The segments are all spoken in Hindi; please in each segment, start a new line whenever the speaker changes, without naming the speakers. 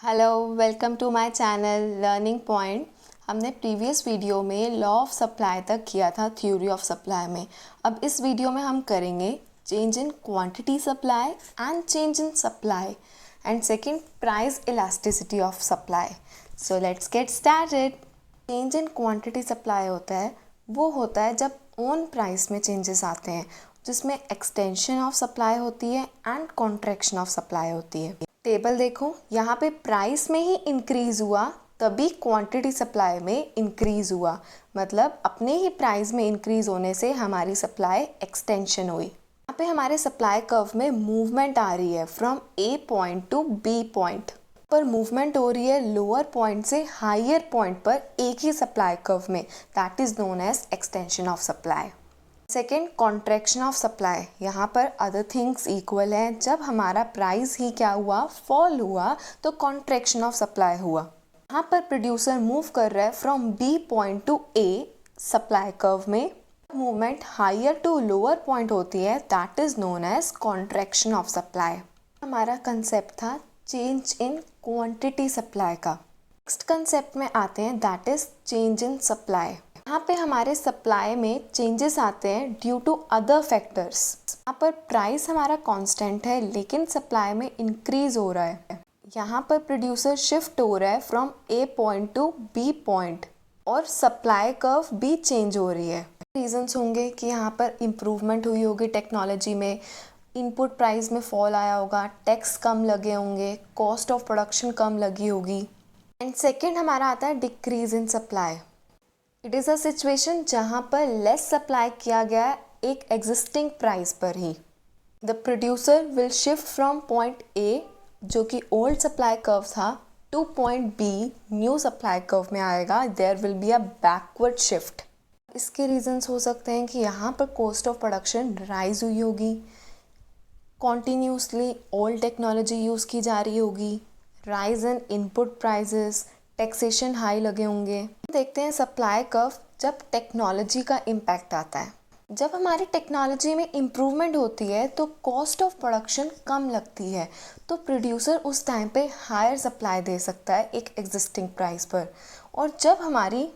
Hello, welcome to my channel learning point. हमने प्रीवियस वीडियो में लॉ ऑफ सप्लाई तक किया था थ्योरी ऑफ सप्लाई में। अब इस वीडियो में हम करेंगे change in quantity supply and change in supply and second price elasticity of supply. So let's get started. Change in quantity supply वो होता है जब ऑन प्राइस में चेंजेस आते हैं, जिसमें एक्सटेंशन ऑफ सप्लाई होती है एंड कॉन्ट्रैक्शन ऑफ सप्लाई होती है। टेबल देखो, यहाँ पे प्राइस में ही इंक्रीज हुआ तभी क्वांटिटी सप्लाई में इंक्रीज हुआ, मतलब अपने ही प्राइस में इंक्रीज होने से हमारी सप्लाई एक्सटेंशन हुई। यहाँ पे हमारे सप्लाई कर्व में मूवमेंट आ रही है from A point to B point पर मूवमेंट हो रही है लोअर पॉइंट से हायर पॉइंट पर एक ही सप्लाई कर्व में, that is known as extension of supply. Second, contraction of supply. यहाँ पर अदर थिंग्स इक्वल हैं, जब हमारा प्राइस ही क्या हुआ, फॉल हुआ, तो कॉन्ट्रैक्शन ऑफ सप्लाई हुआ। यहाँ पर प्रोड्यूसर मूव कर रहा है from B point to A supply curve में, movement higher to lower point होती है, that is known as contraction of supply. हमारा कंसेप्ट था चेंज इन क्वांटिटी सप्लाई का। नेक्स्ट कंसेप्ट में आते हैं, that is change in supply. यहाँ पे हमारे सप्लाई में चेंजेस आते हैं ड्यू टू अदर फैक्टर्स। यहाँ पर प्राइस हमारा कांस्टेंट है लेकिन सप्लाई में इंक्रीज हो रहा है। यहाँ पर प्रोड्यूसर शिफ्ट हो रहा है from A point to B point और सप्लाई कर्व भी चेंज हो रही है। रीजंस होंगे कि यहाँ पर इम्प्रूवमेंट हुई होगी टेक्नोलॉजी में, इनपुट प्राइस में फॉल आया होगा, टैक्स कम लगे होंगे, कॉस्ट ऑफ प्रोडक्शन कम लगी होगी। एंड सेकेंड हमारा आता है decrease in supply. It is a situation जहाँ पर लेस सप्लाई किया गया है एक एग्जिस्टिंग प्राइस पर ही। The producer will shift from point A, जो कि ओल्ड सप्लाई कर्व था, to point B, new supply curve में आएगा। There will be a backward shift. इसके रीजंस हो सकते हैं कि यहाँ पर कॉस्ट ऑफ प्रोडक्शन राइज हुई होगी, कॉन्टीन्यूसली ओल्ड टेक्नोलॉजी यूज़ की जा रही होगी, rise in input prices, taxation high लगे होंगे। देखते हैं सप्लाई कर्व जब टेक्नोलॉजी का इम्पैक्ट आता है। जब हमारी टेक्नोलॉजी में इम्प्रूवमेंट होती है तो कॉस्ट ऑफ प्रोडक्शन कम लगती है, तो प्रोड्यूसर उस टाइम पे हायर सप्लाई दे सकता है एक एग्जिस्टिंग प्राइस पर। और जब हमारी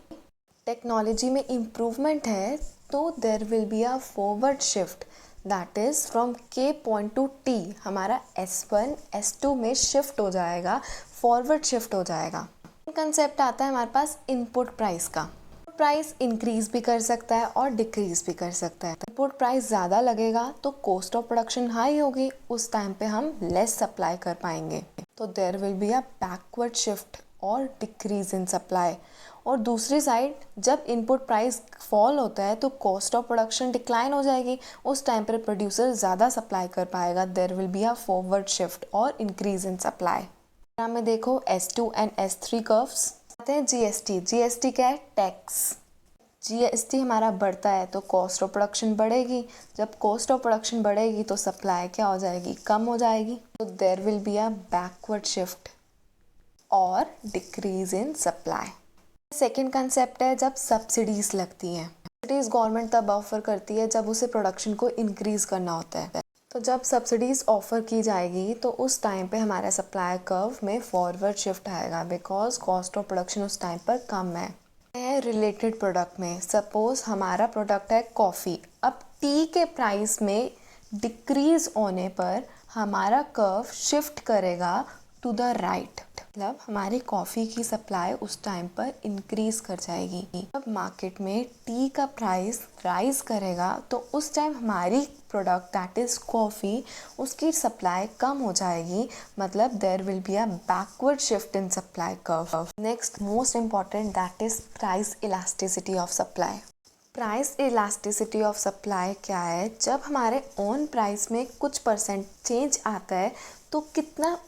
टेक्नोलॉजी में इम्प्रूवमेंट है तो there will be a forward shift, that is from K point to T, हमारा S1 S2 में शिफ्ट हो जाएगा, फॉरवर्ड शिफ्ट हो जाएगा। कंसेप्ट आता है हमारे पास इनपुट प्राइस का। प्राइस इंक्रीज भी कर सकता है और डिक्रीज भी कर सकता है। इनपुट प्राइस ज़्यादा लगेगा तो कॉस्ट ऑफ प्रोडक्शन हाई होगी, उस टाइम पे हम लेस सप्लाई कर पाएंगे, तो there will be a backward shift और डिक्रीज इन सप्लाई। और दूसरी साइड जब इनपुट प्राइस फॉल होता है तो कॉस्ट ऑफ प्रोडक्शन डिक्लाइन हो जाएगी, उस टाइम पर प्रोड्यूसर ज़्यादा सप्लाई कर पाएगा, there will be a forward shift और इंक्रीज इन सप्लाई। में देखो S2 एंड S3 कर्व्स आते हैं। जीएसटी क्या है, टैक्स। जीएसटी हमारा बढ़ता है तो कॉस्ट ऑफ प्रोडक्शन बढ़ेगी, जब कॉस्ट ऑफ प्रोडक्शन बढ़ेगी तो सप्लाई क्या हो जाएगी, कम हो जाएगी, तो there will be a backward shift और decrease in supply. Second concept है जब सब्सिडीज लगती हैं। सब्सिडीज गवर्नमेंट तब ऑफर करती है जब उसे प्रोडक्शन को इंक्रीज करना होता है, तो जब सब्सिडीज़ ऑफ़र की जाएगी तो उस टाइम पे हमारा सप्लाई कर्व में फॉरवर्ड शिफ्ट आएगा, बिकॉज कॉस्ट ऑफ प्रोडक्शन उस टाइम पर कम है। रिलेटेड प्रोडक्ट में सपोज हमारा प्रोडक्ट है कॉफ़ी, अब टी के प्राइस में डिक्रीज होने पर हमारा कर्व शिफ्ट करेगा टू द राइट, मतलब हमारी कॉफ़ी की सप्लाई उस टाइम पर इंक्रीज कर जाएगी। जब मार्केट में टी का प्राइस राइज करेगा तो उस टाइम हमारी प्रोडक्ट दैट इज़ कॉफ़ी, उसकी सप्लाई कम हो जाएगी, मतलब there will be a backward shift in supply curve. Next most important, that is price elasticity of supply. Price elasticity of supply क्या है, जब हमारे ऑन प्राइस में कुछ परसेंट चेंज आता है तो कितना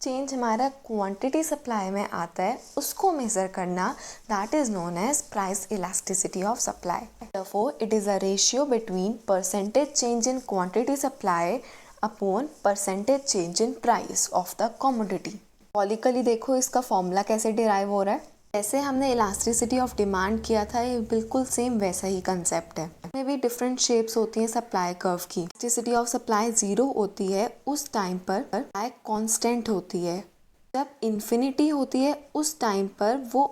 चेंज हमारा क्वांटिटी सप्लाई में आता है उसको मेज़र करना, that is known as price elasticity of supply. Therefore, it is a ratio between percentage change in quantity supply upon percentage change in price of the commodity। पॉलिकली देखो इसका फॉर्मूला कैसे डिराइव हो रहा है, जैसे हमने इलास्टिसिटी ऑफ डिमांड किया था, ये बिल्कुल सेम वैसा ही कंसेप्ट है। इसमें भी डिफरेंट शेप्स होती हैं सप्लाई कर्व की। इलास्टिसिटी ऑफ सप्लाई 0 होती है उस टाइम पर सप्लाई कांस्टेंट होती है, जब इन्फिनिटी होती है उस टाइम पर वो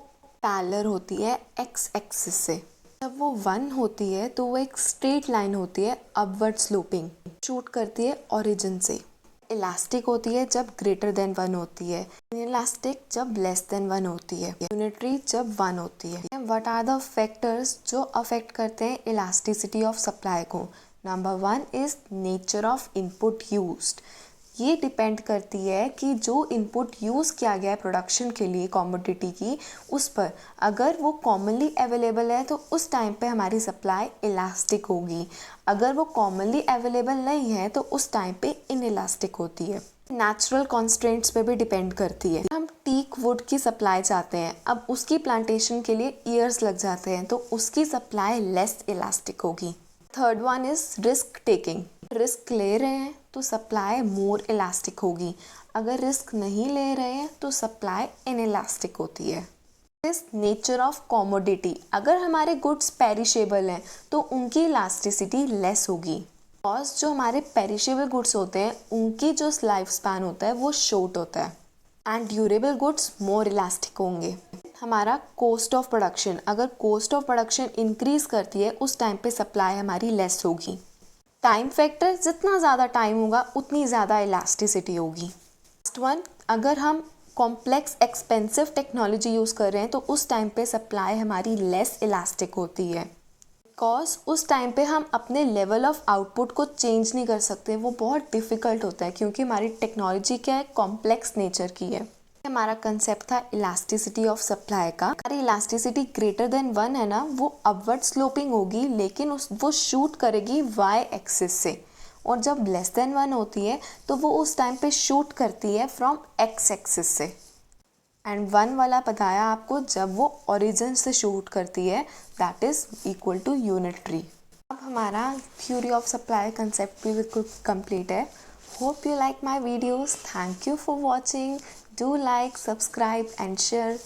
पैरेलल होती है एक्स एक्सिस से। जब वो 1 होती है तो वो एक स्ट्रेट लाइन होती है अपवर्ड स्लोपिंग, शूट करती है ओरिजिन से। इलास्टिक होती है जब ग्रेटर देन 1 होती है, इनइलास्टिक जब लेस देन 1 होती है, यूनिटरी जब 1 होती है। व्हाट आर द फैक्टर्स जो अफेक्ट करते हैं इलास्टिसिटी ऑफ सप्लाई को? Number 1 is nature of input used. ये डिपेंड करती है कि जो इनपुट यूज़ किया गया है प्रोडक्शन के लिए कमोडिटी की, उस पर अगर वो कॉमनली अवेलेबल है तो उस टाइम पे हमारी सप्लाई इलास्टिक होगी। अगर वो कॉमनली अवेलेबल नहीं है तो उस टाइम पे इनइलास्टिक होती है। नेचुरल कॉन्स्ट्रेंट्स पे भी डिपेंड करती है। हम टीक वुड की सप्लाई चाहते हैं, अब उसकी प्लांटेशन के लिए ईयर्स लग जाते हैं, तो उसकी सप्लाई लेस इलास्टिक होगी। Third one is risk taking. Risk ले रहे हैं तो सप्लाई मोर इलास्टिक होगी, अगर रिस्क नहीं ले रहे हैं तो सप्लाई इनइलास्टिक होती है। इस नेचर ऑफ कॉमोडिटी, अगर हमारे गुड्स पेरिशेबल हैं तो उनकी इलास्टिसिटी लेस होगी। बिकॉज जो हमारे पेरिशेबल गुड्स होते हैं उनकी जो लाइफ स्पैन होता है वो शॉर्ट होता है, and durable goods more elastic होंगे। हमारा कॉस्ट ऑफ प्रोडक्शन, अगर कॉस्ट ऑफ प्रोडक्शन इंक्रीज करती है उस टाइम पे सप्लाई हमारी लेस होगी। टाइम फैक्टर, जितना ज़्यादा टाइम होगा उतनी ज़्यादा इलास्टिसिटी होगी। लास्ट वन, अगर हम कॉम्प्लेक्स एक्सपेंसिव टेक्नोलॉजी यूज़ कर रहे हैं तो उस टाइम पे सप्लाई हमारी लेस इलास्टिक होती है, बिकॉज उस टाइम पे हम अपने लेवल ऑफ आउटपुट को चेंज नहीं कर सकते, वो बहुत डिफ़िकल्ट होता है क्योंकि हमारी टेक्नोलॉजी क्या है, कॉम्प्लेक्स नेचर की है। हमारा कंसेप्ट था इलास्टिसिटी ऑफ सप्लाई का। हमारी इलास्टिसिटी ग्रेटर देन 1 है ना, वो अपवर्ड स्लोपिंग होगी, लेकिन वो शूट करेगी वाई एक्सिस से, और जब लेस देन 1 होती है तो वो उस टाइम पे शूट करती है फ्रॉम एक्स एक्सिस से। एंड 1 वाला बताया आपको, जब वो ओरिजिन से शूट करती है that is equal to unitary. अब हमारा थ्योरी ऑफ सप्लाई कंसेप्ट भी बिल्कुल कंप्लीट है। Hope you like my videos. Thank you for watching. Do like, subscribe and share.